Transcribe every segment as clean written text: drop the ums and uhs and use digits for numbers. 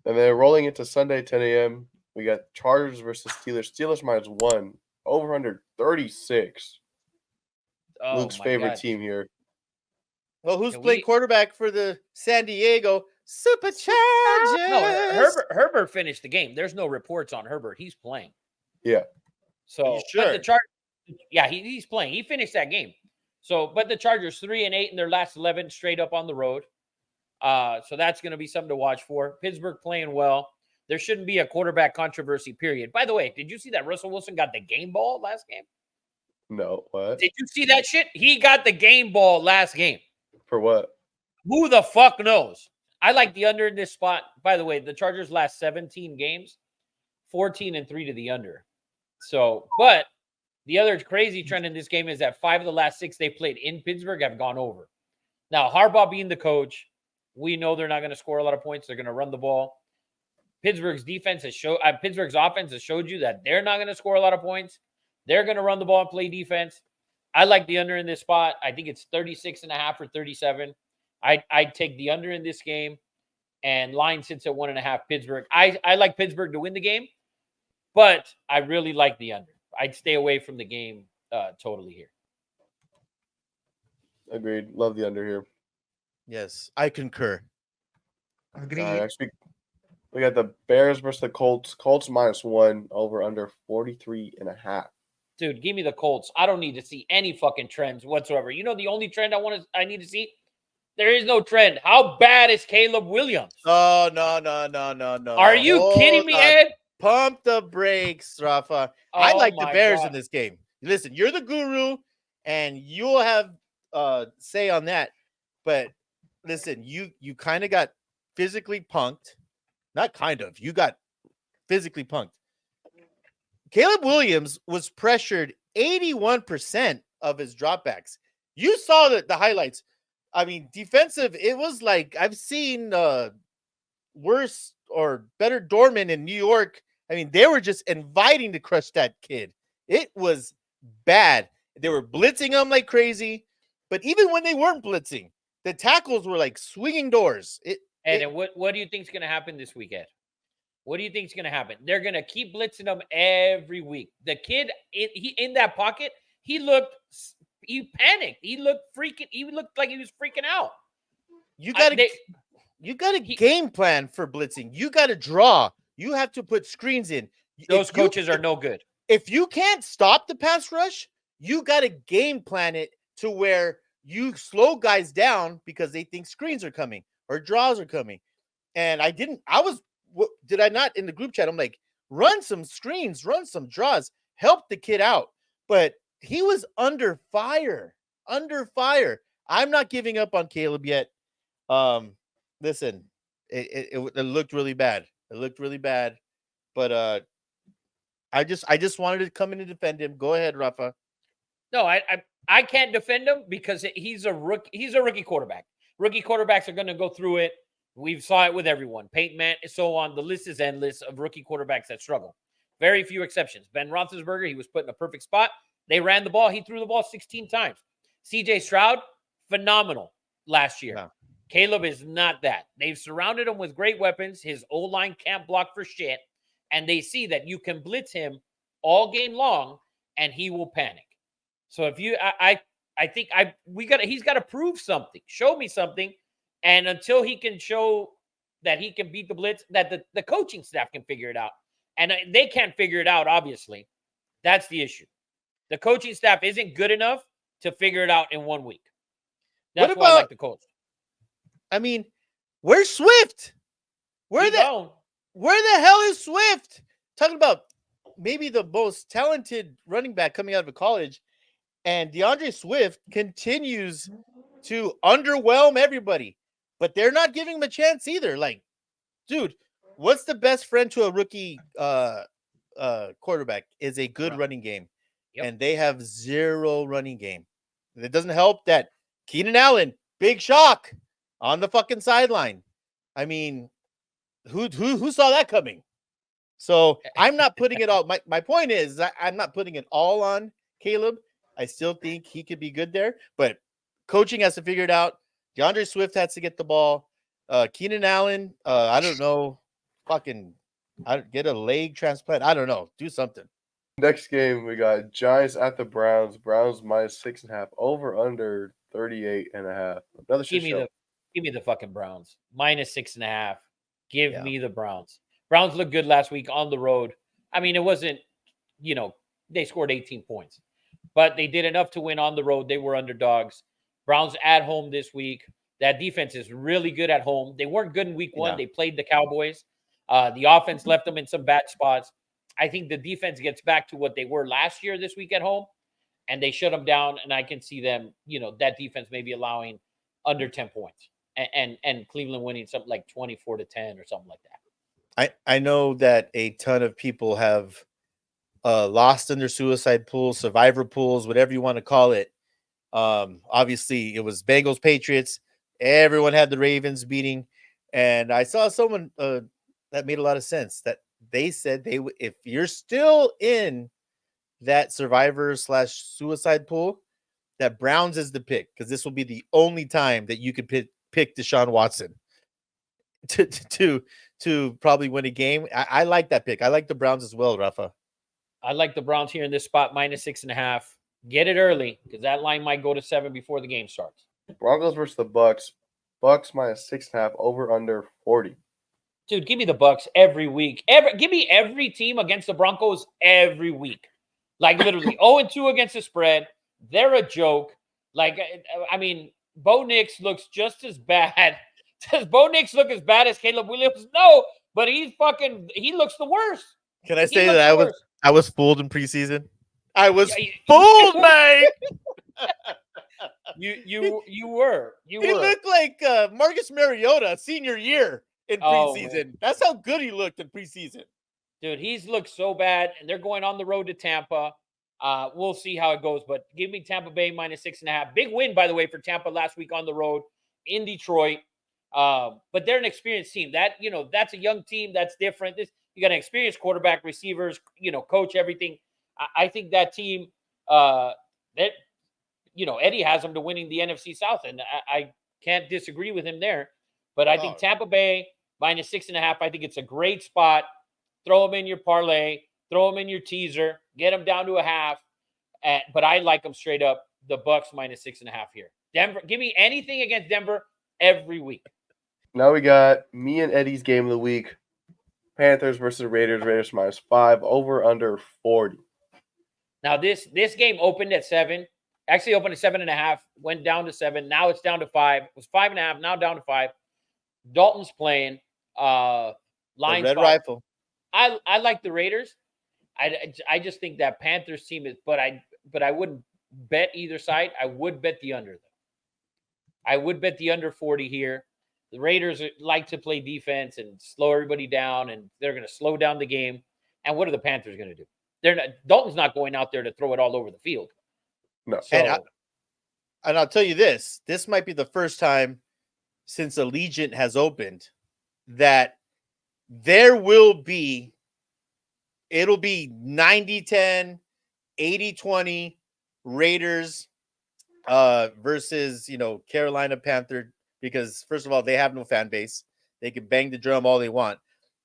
And then rolling into Sunday, 10 a.m., we got Chargers versus Steelers. Steelers -1. Over under 36. Oh Luke's my favorite God. team here. Well, who's Can playing we- quarterback for the San Diego Superchargers? No, Herbert finished the game. There's no reports on Herbert. He's playing. Yeah. So, You but the sure? Chargers, yeah, he's playing. He finished that game. So, but the Chargers 3-8 in their last 11 straight up on the road. So that's going to be something to watch for. Pittsburgh playing well. There shouldn't be a quarterback controversy, period. By the way, did you see that Russell Wilson got the game ball last game? No, what? Did you see that shit? He got the game ball last game. For what? Who the fuck knows? I like the under in this spot. By the way, the Chargers last 17 games, 14-3 to the under. So, but the other crazy trend in this game is that 5 of the last 6 they played in Pittsburgh have gone over. Now, Harbaugh being the coach, we know they're not going to score a lot of points. They're going to run the ball. Pittsburgh's offense has showed you that they're not going to score a lot of points. They're going to run the ball and play defense. I like the under in this spot. I think it's 36.5 or 37. I'd take the under in this game, and line sits at 1.5 Pittsburgh. I like Pittsburgh to win the game, but I really like the under. I'd stay away from the game totally here. Agreed. Love the under here. Yes, I concur. Agreed. Actually, we got the Bears versus the Colts. Colts -1. Over under 43.5. Dude, give me the Colts. I don't need to see any fucking trends whatsoever. You know the only trend I need to see? There is no trend. How bad is Caleb Williams? Oh, no. Are you kidding me, Ed? Pump the brakes, Rafa. I Oh like the my Bears God. in this game. Listen, you're the guru, and you'll have say on that. But listen, you kind of got physically punked. Not kind of. You got physically punked. Caleb Williams was pressured 81% of his dropbacks. You saw the highlights. I mean, defensive, it was like I've seen worse or better doormen in New York. I mean, they were just inviting to crush that kid. It was bad. They were blitzing him like crazy. But even when they weren't blitzing, the tackles were like swinging doors. And what do you think is going to happen this weekend? What do you think is going to happen? They're going to keep blitzing him every week. The kid in that pocket, he panicked. He looked like he was freaking out. You got a game plan for blitzing. You got to draw. You have to put screens in. Those coaches are no good. If you can't stop the pass rush, you got to game plan it to where you slow guys down because they think screens are coming or draws are coming. And did I not in the group chat? I'm like, run some screens, run some draws, help the kid out. But he was under fire. I'm not giving up on Caleb yet. Listen, it looked really bad. But I just wanted to come in and defend him. Go ahead, Rafa. No, I can't defend him because he's a rookie. He's a rookie quarterback. Rookie quarterbacks are going to go through it. We've saw it with everyone. Peyton Manning, so on. The list is endless of rookie quarterbacks that struggle. Very few exceptions. Ben Roethlisberger, he was put in a perfect spot. They ran the ball. He threw the ball 16 times. C.J. Stroud, phenomenal last year. Yeah. Caleb is not that. They've surrounded him with great weapons. His O-line can't block for shit. And they see that you can blitz him all game long, and he will panic. So if you, I think he's got to prove something. Show me something. And until he can show that he can beat the blitz, that the coaching staff can figure it out. And they can't figure it out, obviously. That's the issue. The coaching staff isn't good enough to figure it out in 1 week. That's why I like the Colts. I mean, where's Swift? Where the hell is Swift? Talking about maybe the most talented running back coming out of college. And DeAndre Swift continues to underwhelm everybody. But they're not giving him a chance either. Like, dude, what's the best friend to a rookie quarterback is a good running game. Yep. And they have zero running game. And it doesn't help that Keenan Allen, big shock on the fucking sideline. I mean, who saw that coming? So I'm not putting it all. My point is that I'm not putting it all on Caleb. I still think he could be good there, but coaching has to figure it out. DeAndre Swift has to get the ball. Keenan Allen, I don't know fucking get a leg transplant. I don't know. Do something. Next game, we got Giants at the Browns. Browns minus 6.5. Over under 38.5. Another shit show. Give me the fucking Browns. Minus 6.5. Give Yeah. me the Browns. Browns looked good last week on the road. I mean, it wasn't, they scored 18 points, but they did enough to win on the road. They were underdogs. Browns at home this week. That defense is really good at home. They weren't good in week one. Yeah. They played the Cowboys. The offense left them in some bad spots. I think the defense gets back to what they were last year this week at home, and they shut them down. And I can see them, that defense maybe allowing under 10 points and Cleveland winning something like 24-10 or something like that. I know that a ton of people have lost in their suicide pools, survivor pools, whatever you want to call it. Obviously, it was Bengals, Patriots. Everyone had the Ravens beating, and I saw someone that made a lot of sense. That they said if you're still in that survivor/suicide pool, that Browns is the pick because this will be the only time that you could pick Deshaun Watson to probably win a game. I like that pick. I like the Browns as well, Rafa. I like the Browns here in this spot, minus 6.5. Get it early because that line might go to 7 before the game starts. Broncos versus the Bucks. Bucks minus 6.5. Over under 40. Dude, give me the Bucks every week. Give me every team against the Broncos every week. Like literally 0-2 against the spread. They're a joke. Like, I mean, Bo Nix looks just as bad. Does Bo Nix look as bad as Caleb Williams? No, but he looks the worst. Can I say that I was fooled in preseason? I was fooled, Mike. You were. He looked like Marcus Mariota senior year in preseason. That's how good he looked in preseason. Dude, he's looked so bad, and they're going on the road to Tampa. We'll see how it goes, but give me Tampa Bay minus 6.5. Big win, by the way, for Tampa last week on the road in Detroit. But they're an experienced team. That's a young team. That's different. You got an experienced quarterback, receivers, coach, everything. I think that team, Eddie has them to winning the NFC South, and I can't disagree with him there. But I think Tampa Bay minus 6.5. I think it's a great spot. Throw them in your parlay. Throw them in your teaser. Get them down to a half. But I like them straight up. The Bucks minus 6.5 here. Denver. Give me anything against Denver every week. Now we got me and Eddie's game of the week. Panthers versus Raiders. Raiders minus 5. Over under 40. Now this game opened at 7. Actually opened at 7.5. Went down to 7. Now it's down to 5. It was 5.5. Now down to 5. Dalton's playing. Lions. Red Rifle. I like the Raiders. I just think that Panthers team is, but I wouldn't bet either side. I would bet the under though. I would bet the under 40 here. The Raiders like to play defense and slow everybody down, and they're going to slow down the game. And what are the Panthers going to do? Dalton's not going out there to throw it all over the field. No. So, and I'll tell you this might be the first time since Allegiant has opened that it'll be 90-10, 80-20 Raiders versus, Carolina Panther, because first of all, they have no fan base. They can bang the drum all they want,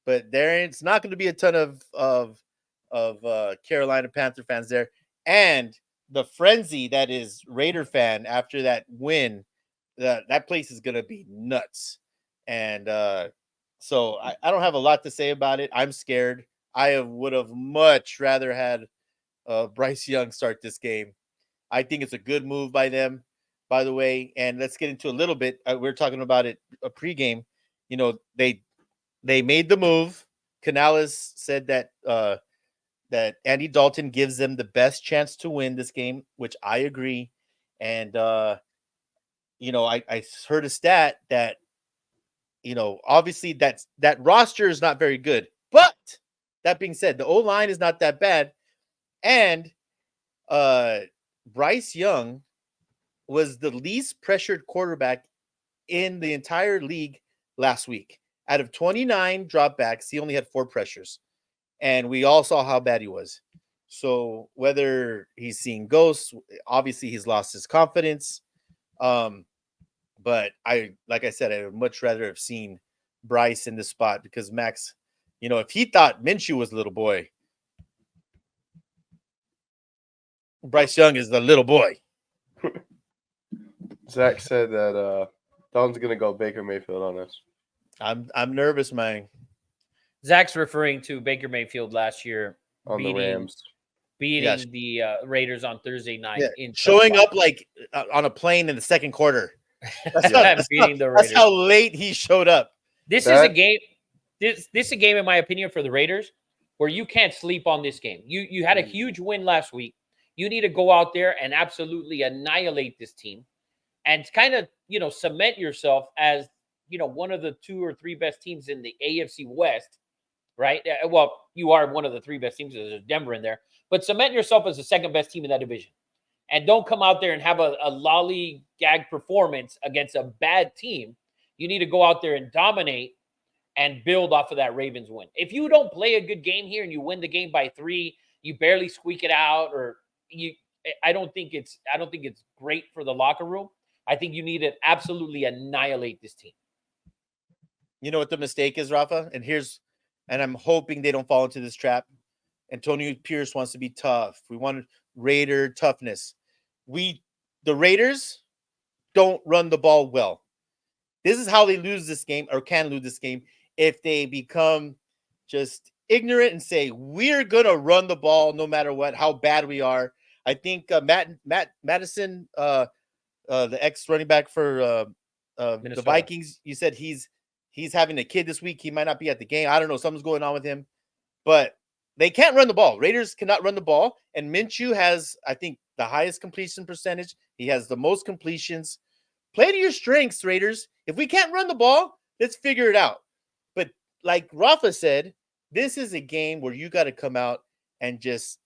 but it's not going to be a ton of Carolina Panther fans there. And the frenzy that is Raider fan after that win, that place is going to be nuts. And so I don't have a lot to say about it. I'm scared. I would have much rather had Bryce Young start this game. I think it's a good move by them, by the way. And let's get into a little bit. We're talking about it pregame. They made the move. Canales said that that Andy Dalton gives them the best chance to win this game, which I agree. And I heard a stat that obviously that roster is not very good, but that being said, the O-line is not that bad. And Bryce Young was the least pressured quarterback in the entire league last week. Out of 29 dropbacks, he only had 4 pressures. And we all saw how bad he was. So whether he's seeing ghosts, obviously he's lost his confidence. But like I said, I would much rather have seen Bryce in this spot because Max You know, if he thought Minshew was a little boy, Bryce Young is the little boy. Zach said that Dalton's gonna go Baker Mayfield on us. I'm nervous, man. Zach's referring to Baker Mayfield last year On the Rams. beating the Raiders on Thursday night. Yeah. In Showing SoFi. up like on a plane in the second quarter. And beating the Raiders. That's how late he showed up. This is a game. This is a game, in my opinion, for the Raiders, where you can't sleep on this game. You had a huge win last week. You need to go out there and absolutely annihilate this team, and kind of cement yourself as one of the 2 or 3 best teams in the AFC West, right? Well, you are one of the 3 best teams. There's Denver in there, but cement yourself as the second best team in that division, and don't come out there and have a lollygag performance against a bad team. You need to go out there and dominate and build off of that Ravens win. If you don't play a good game here and you win the game by 3, you barely squeak it out, or I don't think it's great for the locker room. I think you need to absolutely annihilate this team. You know what the mistake is, Rafa? And I'm hoping they don't fall into this trap. Antonio Pierce wants to be tough. We want Raider toughness. The Raiders don't run the ball well. This is how they lose this game, or can lose this game, if they become just ignorant and say, we're going to run the ball no matter what, how bad we are. I think Matt Madison, the ex running back for the Vikings, you said he's having a kid this week. He might not be at the game. I don't know. Something's going on with him. But they can't run the ball. Raiders cannot run the ball. And Minshew has, I think, the highest completion percentage. He has the most completions. Play to your strengths, Raiders. If we can't run the ball, let's figure it out. But like Rafa said, this is a game where you got to come out and just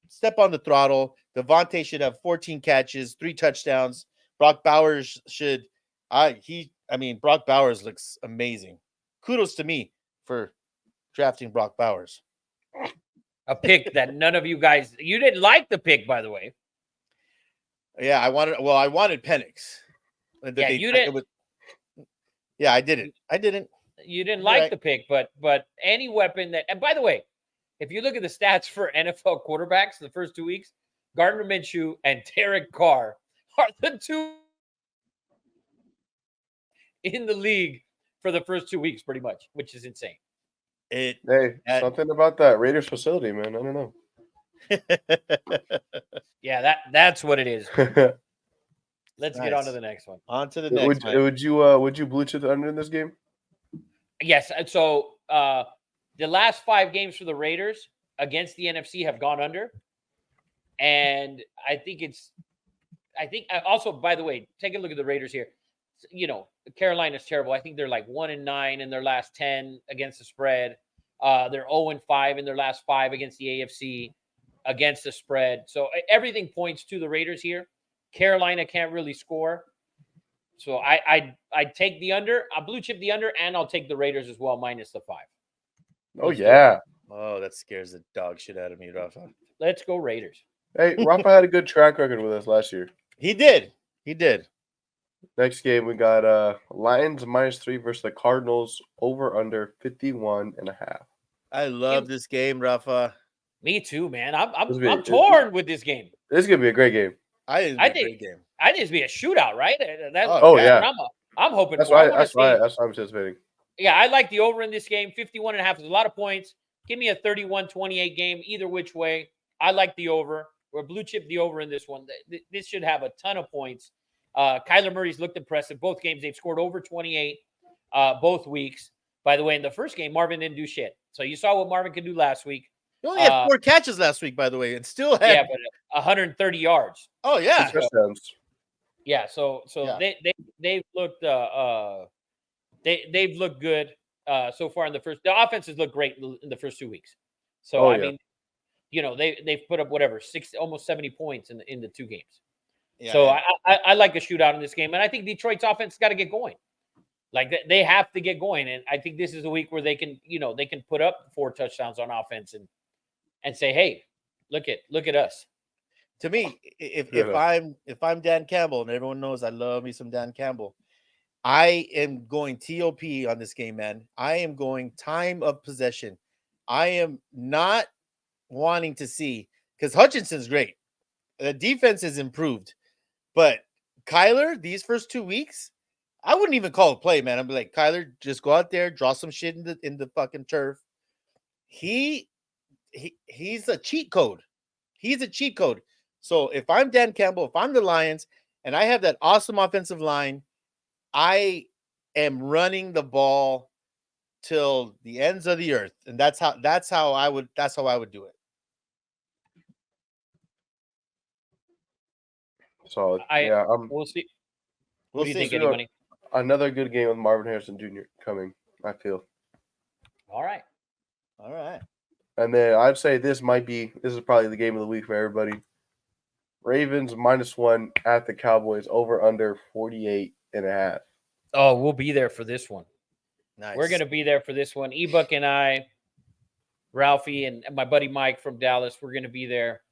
step on the throttle. Devontae should have 14 catches, 3 touchdowns. Brock Bowers should. Brock Bowers looks amazing. Kudos to me for drafting Brock Bowers. A pick that none of you guys, you didn't like the pick, by the way. Yeah, I wanted Penix. Yeah, you didn't. I didn't. You didn't like the pick, but any weapon that, and by the way, if you look at the stats for NFL quarterbacks the first 2 weeks, Gardner Minshew and Derek Carr are the 2 in the league for the first 2 weeks, pretty much, which is insane. Something about that Raiders facility, man. I don't know. Yeah, that's what it is. Let's get on to the next one. On to the next one. Would you blue chip the under in this game? Yes. So the last 5 games for the Raiders against the NFC have gone under. And I think also, by the way, take a look at the Raiders here. Carolina's terrible. I think they're like 1-9 in their last 10 against the spread. They're 0-5 in their last 5 against the AFC against the spread. So everything points to the Raiders here. Carolina can't really score. So I take the under. I blue chip the under, and I'll take the Raiders as well, minus the 5. Oh, yeah. Oh, that scares the dog shit out of me, Rafa. Let's go Raiders. Hey, Rafa had a good track record with us last year. He did. Next game, we got Lions -3 versus the Cardinals, over under 51.5. I love this game, Rafa. Me too, man. I'm torn with this game. This is gonna be a great game. I think it's be a shootout, right? Yeah. I'm hoping. That's why I'm anticipating. Yeah, I like the over in this game. 51.5 is a lot of points. Give me a 31-28 game, either which way. I like the over. We're blue chip the over in this one. This should have a ton of points. Kyler Murray's looked impressive. Both games, they've scored over 28 both weeks. By the way, in the first game, Marvin didn't do shit. So you saw what Marvin could do last week. He only had 4 catches last week, by the way, and still had but 130 yards. Oh yeah, touchdowns. Yeah, so they've looked they've looked good so far in the first. The offenses look great in the first 2 weeks. So I mean, they've put up almost 70 points in the 2 games. Yeah, so I like a shootout in this game, and I think Detroit's offense got to get going. Like they have to get going, and I think this is a week where they can put up 4 touchdowns on offense and say, hey, look at us. To me, if I'm Dan Campbell, and everyone knows I love me some Dan Campbell, I am going TOP on this game, man. I am going time of possession. I am not wanting to see because Hutchinson's great. The defense is improved, but Kyler, these first 2 weeks, I wouldn't even call it play, man. I'd be like, Kyler, just go out there, draw some shit in the fucking turf. He's a cheat code. He's a cheat code. So if I'm Dan Campbell, if I'm the Lions, and I have that awesome offensive line, I am running the ball till the ends of the earth, and that's how I would do it. Solid. We'll see. We'll What do you see. think, Eddie Money? Another good game with Marvin Harrison Jr. coming, I feel. All right. And then I'd say this is probably the game of the week for everybody. Ravens -1 at the Cowboys, over under 48.5. Oh, we'll be there for this one. Nice. We're going to be there for this one. Ebuck and I, Ralphie, and my buddy Mike from Dallas, we're going to be there.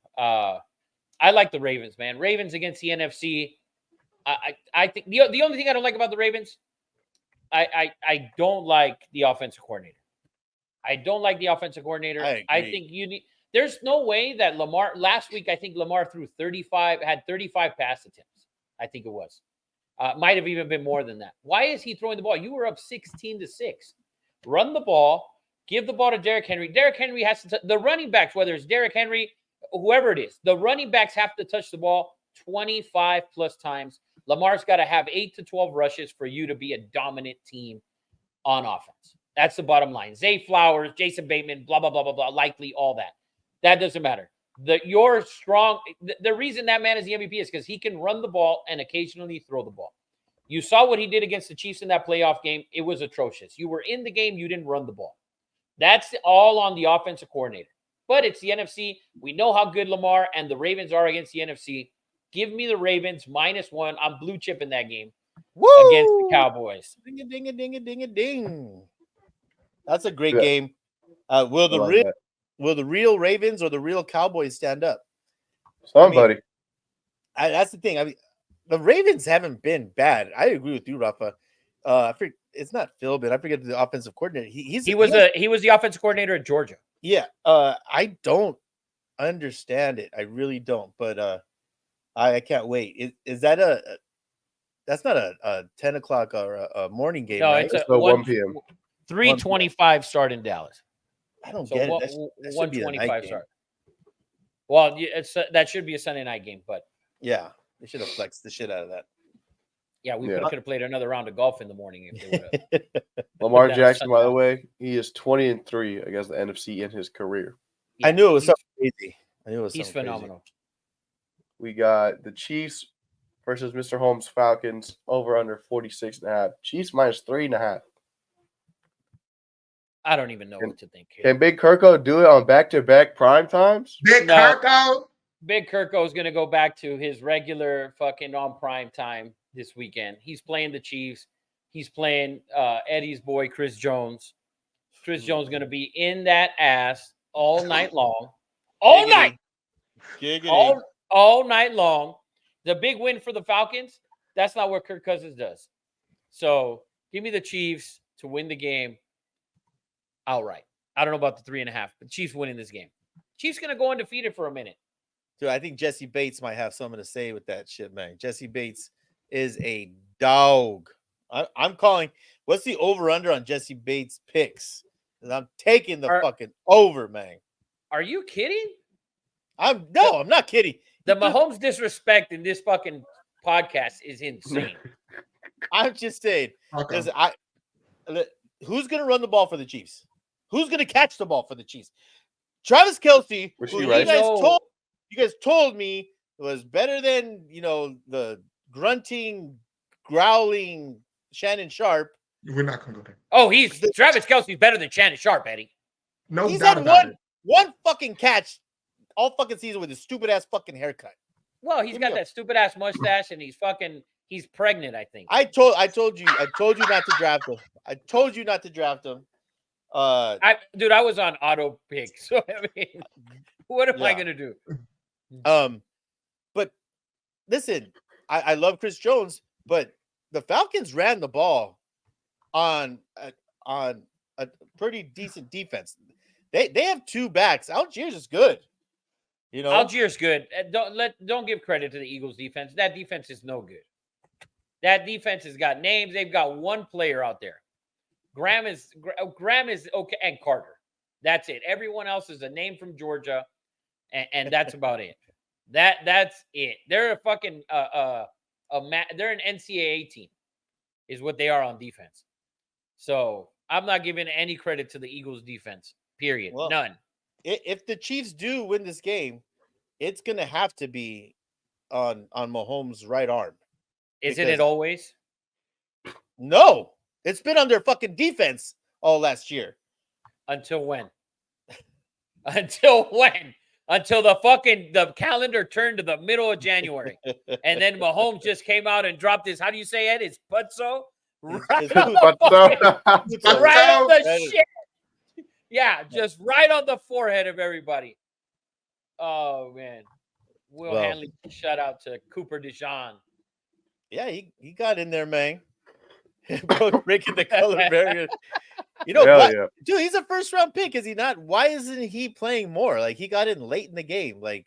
I like the Ravens, man. Ravens against the NFC. I think the only thing I don't like about the Ravens, I don't like the offensive coordinator. I don't like the offensive coordinator. I think there's no way that Lamar last week, I think Lamar had 35 pass attempts. I think it was. Might have even been more than that. Why is he throwing the ball? You were up 16-6. Run the ball. Give the ball to Derrick Henry. Derrick Henry has to the running backs, whether it's Derrick Henry, whoever it is, the running backs have to touch the ball 25 plus times. Lamar's got to have 8 to 12 rushes for you to be a dominant team on offense. That's the bottom line. Zay Flowers, Jason Bateman, blah, blah, blah, blah, blah, likely all that. That doesn't matter. The reason that man is the MVP is because he can run the ball and occasionally throw the ball. You saw what he did against the Chiefs in that playoff game. It was atrocious. You were in the game. You didn't run the ball. That's all on the offensive coordinator. But it's the NFC. We know how good Lamar and the Ravens are against the NFC. Give me the Ravens -1. I'm blue chip in that game. Woo! Against the Cowboys. Ding a ding a ding a ding a ding. That's a great game. Will the real Ravens or the real Cowboys stand up? Somebody. That's the thing. I mean, the Ravens haven't been bad. I agree with you, Rafa. It's not Phil, but I forget the offensive coordinator. He was the offensive coordinator at Georgia. Yeah. I don't understand it. I really don't. But I can't wait. Is that that's not a 10 o'clock or a morning game? No, right? it's a 1 p.m. 3:25 start in Dallas. I don't get it. That should be a night 1:25 game. start. Well, that should be a Sunday night game, but yeah, they should have flexed the shit out of that. Yeah, we could have played another round of golf in the morning if they would have. Lamar Jackson, by the way, he is 20-3 against the NFC in his career. Yeah, I knew it was something crazy. He's phenomenal. Crazy. We got the Chiefs versus Mr. Holmes Falcons, over under 46.5. Chiefs -3.5. I don't even know what to think here. Can Big Kirko do it on back-to-back prime times? Big Kirko? Big Kirko is going to go back to his regular fucking on prime time this weekend. He's playing the Chiefs. He's playing Eddie's boy, Chris Jones. Chris Jones is going to be in that ass all night long. All night. All night long. The big win for the Falcons, that's not what Kirk Cousins does. So give me the Chiefs to win the game outright. I don't know about the 3.5, but Chiefs winning this game. Chiefs going to go undefeated for a minute. Dude, I think Jesse Bates might have something to say with that shit, man. Jesse Bates is a dog. I'm calling. What's the over-under on Jesse Bates picks? I'm taking the fucking over, man. Are you kidding? I'm not kidding. The Mahomes disrespect in this fucking podcast is insane. I'm just saying. Okay. Who's going to run the ball for the Chiefs? Who's going to catch the ball for the Chiefs? Travis Kelce, who you guys told me was better than, the grunting, growling Shannon Sharp. We're not going to go there. Oh, Travis Kelce's better than Shannon Sharp, Eddie. No He's doubt had about it. one fucking catch all fucking season with his stupid ass fucking haircut. Well, he's got that stupid ass mustache and he's pregnant, I think. I told you not to draft him. I told you not to draft him. I was on auto pick. So I mean, what am I gonna do? But listen, I love Chris Jones, but the Falcons ran the ball on a pretty decent defense. They have two backs. Algiers is good. You know, Algiers good. Don't give credit to the Eagles defense. That defense is no good. That defense has got names. They've got one player out there. Graham is okay, and Carter. That's it. Everyone else is a name from Georgia, and that's about it. That's it. They're a fucking they're an NCAA team, is what they are on defense. So I'm not giving any credit to the Eagles defense. Period. Well, None. If the Chiefs do win this game, it's gonna have to be on Mahomes' right arm. Isn't it always? No, it's been on their fucking defense all last year. Until when? Until when? Until the calendar turned to the middle of January. And then Mahomes just came out and dropped his, how do you say it? His putzo? Right on the shit. Yeah, just right on the forehead of everybody. Oh, man. Will Hanley, shout out to Cooper DeJean. Yeah, he got in there, man. Breaking the color barrier. You know what? Yeah. Dude, he's a first-round pick, is he not? Why isn't he playing more? Like, he got in late in the game. Like,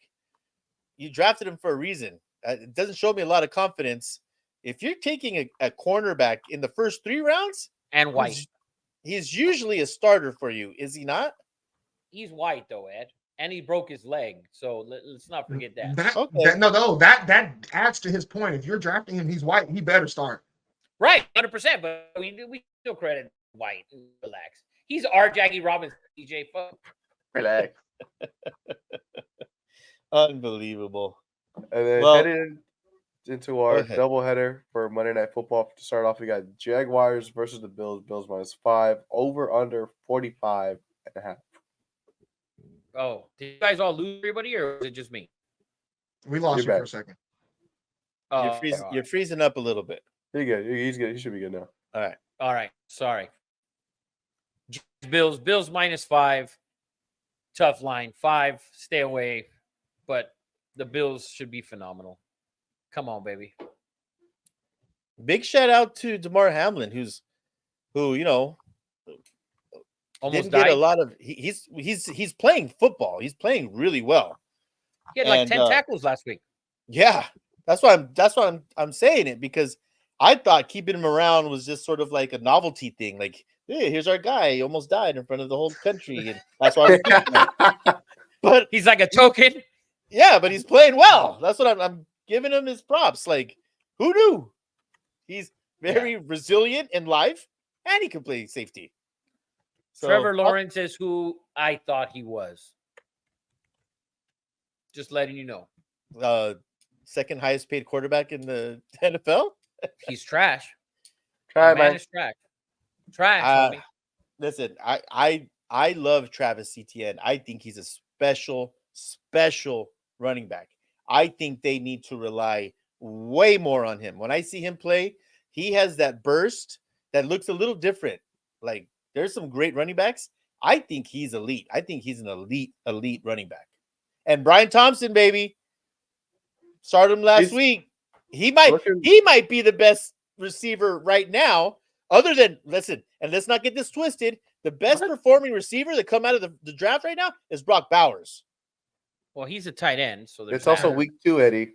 you drafted him for a reason. It doesn't show me a lot of confidence. If you're taking a cornerback in the first 3 rounds, and white, he's usually a starter for you, is he not? He's white, though, Ed. And he broke his leg, so let's not forget that. That adds to his point. If you're drafting him, he's white. He better start. Right, 100%. But we still credit White. Relax. He's our Jackie Robinson. DJ, fuck. Relax. Unbelievable. And then heading into our doubleheader for Monday Night Football. To start off, we got Jaguars versus the Bills. Bills -5. Over under 45.5. Oh, did you guys all lose everybody, or was it just me? We lost you for a second. Oh, you're freezing up a little bit. He's good. He's good. He should be good now. All right. Sorry. Bills -5. Tough line. 5. Stay away. But the Bills should be phenomenal. Come on, baby. Big shout out to DeMar Hamlin, who you know almost didn't get a lot of. He's playing football. He's playing really well. He had like 10 tackles last week. Yeah, that's why I'm saying it, because I thought keeping him around was just sort of like a novelty thing. Like, hey, here's our guy. He almost died in front of the whole country, and that's why. But he's like a token. Yeah, but he's playing well. That's what I'm giving him his props. Like, who knew? He's very resilient in life, and he can play safety. So, Trevor Lawrence is who I thought he was. Just letting you know. Second highest paid quarterback in the NFL. He's trash. Man is trash. Trash. Listen, I love Travis Etienne. I think he's a special running back. I think they need to rely way more on him. When I see him play, he has that burst that looks a little different. Like, there's some great running backs. I think he's elite. I think he's an elite running back. And Brian Thompson, baby, started him last week. He might be the best receiver right now. Other than, listen, and let's not get this twisted, the best performing receiver that come out of the draft right now is Brock Bowers. Well, he's a tight end, so it's also week 2, Eddie.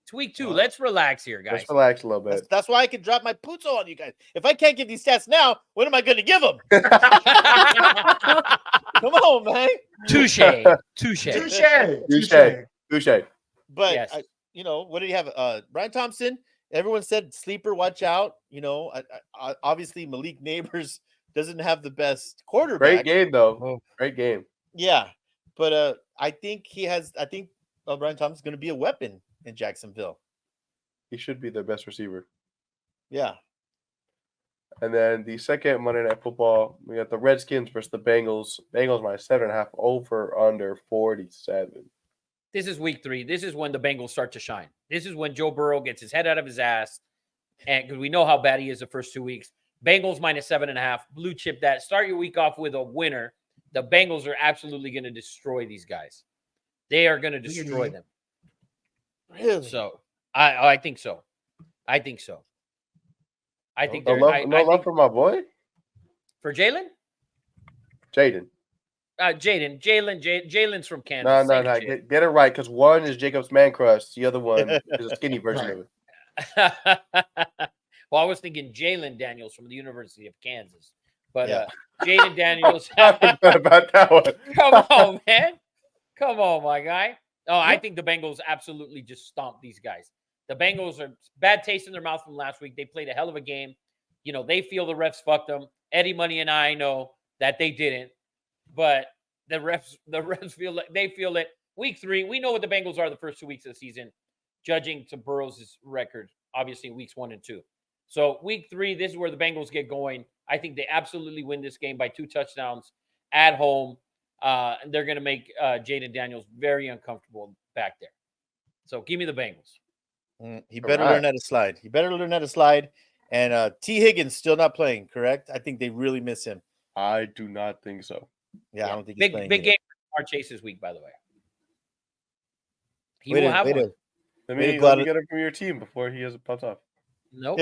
It's week 2. Let's relax here, guys. Let's relax a little bit. That's why I can drop my putzo on you guys. If I can't give these stats now, when am I going to give them? Come on, man. Touche. But yes. What do you have? Brian Thompson. Everyone said sleeper. Watch out. Obviously Malik Neighbors doesn't have the best quarterback. Great game though. Great game. Yeah, but I think Brian Thompson's going to be a weapon in Jacksonville. He should be their best receiver. Yeah. And then the second Monday Night Football, we got the Redskins versus the Bengals. Bengals -7.5, over under 47. This is week 3. This is when the Bengals start to shine. This is when Joe Burrow gets his head out of his ass, and because we know how bad he is the first 2 weeks. Bengals -7.5, blue chip that. Start your week off with a winner. The Bengals are absolutely going to destroy these guys. They are going to destroy them. Really? So I think so. I think so. I think No they're. love, I no love think for my boy, for Jalen. Jaden. Jalen's from Kansas. No, Same no. shit. Get it right, because one is Jacob's man crush, the other one is a skinny version Right. of it. Well, I was thinking Jalen Daniels from the University of Kansas, but Yeah. Jaden Daniels. I forgot about that one. Come on, man. Come on, my guy. Oh, I think the Bengals absolutely just stomped these guys. The Bengals are bad taste in their mouth from last week. They played a hell of a game. You know, they feel the refs fucked them. Eddie Money and I know that they didn't, but the refs feel it. Week 3, we know what the Bengals are the first 2 weeks of the season, judging to Burrow's record, obviously weeks 1 and 2. So week 3, this is where the Bengals get going. I think they absolutely win this game by 2 touchdowns at home. And they're going to make Jaden Daniels very uncomfortable back there. So give me the Bengals. He better learn how to slide. He better learn how to slide. And T. Higgins still not playing, correct? I think they really miss him. I do not think so. Yeah, I don't think he's playing. Big either. game for Jamar Chase this week, by the way. He Way will to- have way one. to- Let Way to me go out get of- him from your team before he has a punt off. Nope.